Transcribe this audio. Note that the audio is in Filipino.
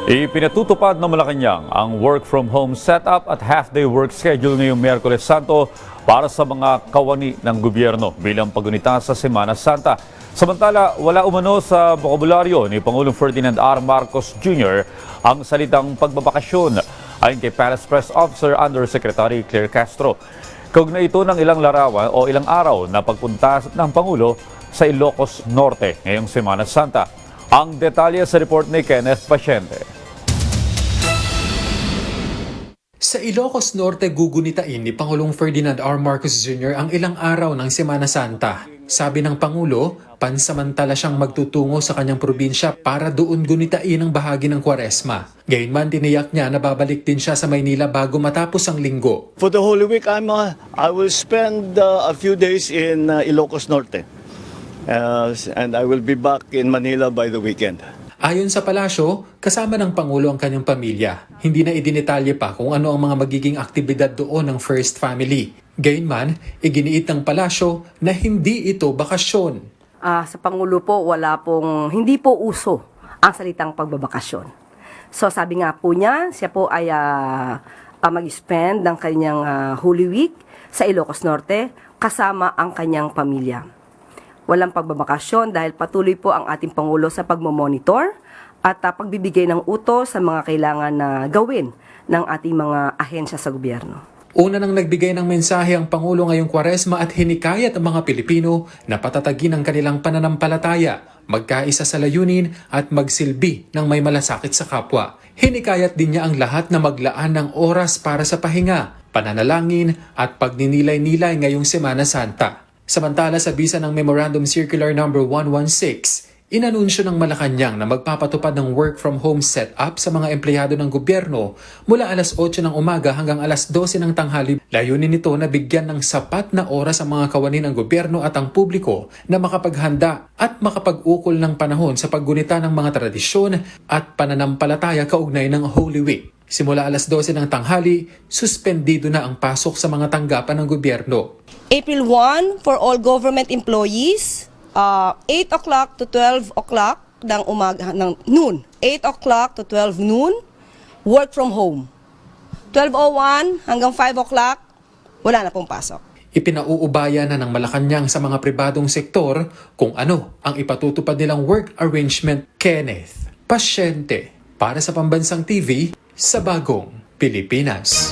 Ipinatutupad ng Malacanang ang work-from-home setup at half-day work schedule ngayong Miyerkules Santo para sa mga kawani ng gobyerno bilang pagunita sa Semana Santa. Samantala, wala umano sa bokabularyo ni Pangulong Ferdinand R. Marcos Jr. ang salitang pagbabakasyon ayon kay Palace Press Officer Undersecretary Claire Castro. Kaugnay ito ng ilang larawan o ilang araw na pagpunta ng Pangulo sa Ilocos Norte ngayong Semana Santa. Ang detalye sa report ni Kenneth Pasyente. Sa Ilocos Norte, gugunitain ni Pangulong Ferdinand R. Marcos Jr. ang ilang araw ng Semana Santa. Sabi ng Pangulo, pansamantala siyang magtutungo sa kanyang probinsya para doon gunitain ang bahagi ng Kwaresma. Gayunman, tiniyak niya na babalik din siya sa Maynila bago matapos ang linggo. For the Holy Week, I will spend a few days in Ilocos Norte. And I will be back in Manila by the weekend. Ayon sa palasyo, kasama ng Pangulo ang kanyang pamilya. Hindi na idinetalye pa kung ano ang mga magiging aktibidad doon ng First Family. Gayunman, iginiit ng palasyo na hindi ito bakasyon. Sa Pangulo po, hindi po uso ang salitang pagbabakasyon. So sabi nga po niya, siya po ay mag-spend ng kanyang Holy Week sa Ilocos Norte kasama ang kanyang pamilya. Walang pagbabakasyon dahil patuloy po ang ating Pangulo sa pagmomonitor at pagbibigay ng utos sa mga kailangan na gawin ng ating mga ahensya sa gobyerno. Una nang nagbigay ng mensahe ang Pangulo ngayong Kwaresma at hinikayat ang mga Pilipino na patatagin ang kanilang pananampalataya, magkaisa sa layunin at magsilbi ng may malasakit sa kapwa. Hinikayat din niya ang lahat na maglaan ng oras para sa pahinga, pananalangin at pagninilay-nilay ngayong Semana Santa. Samantala sa bisa ng Memorandum Circular No. 116, inanunsyo ng Malacanang na magpapatupad ng work-from-home setup sa mga empleyado ng gobyerno mula alas 8 ng umaga hanggang alas 12 ng tanghali. Layunin nito na bigyan ng sapat na oras ang mga kawani ng gobyerno at ang publiko na makapaghanda at makapag-ukol ng panahon sa paggunita ng mga tradisyon at pananampalataya kaugnay ng Holy Week. Simula alas 12 ng tanghali, suspendido na ang pasok sa mga tanggapan ng gobyerno. April 1 for all government employees, 8 o'clock to 12 o'clock ng noon. 8 o'clock to 12 noon, work from home. 12:01 hanggang 5 o'clock, wala na pong pasok. Ipinauubaya na ng Malacanang sa mga pribadong sektor kung ano ang ipatutupad nilang work arrangement. Kenneth Pasyente para sa Pambansang TV sa Bagong Pilipinas.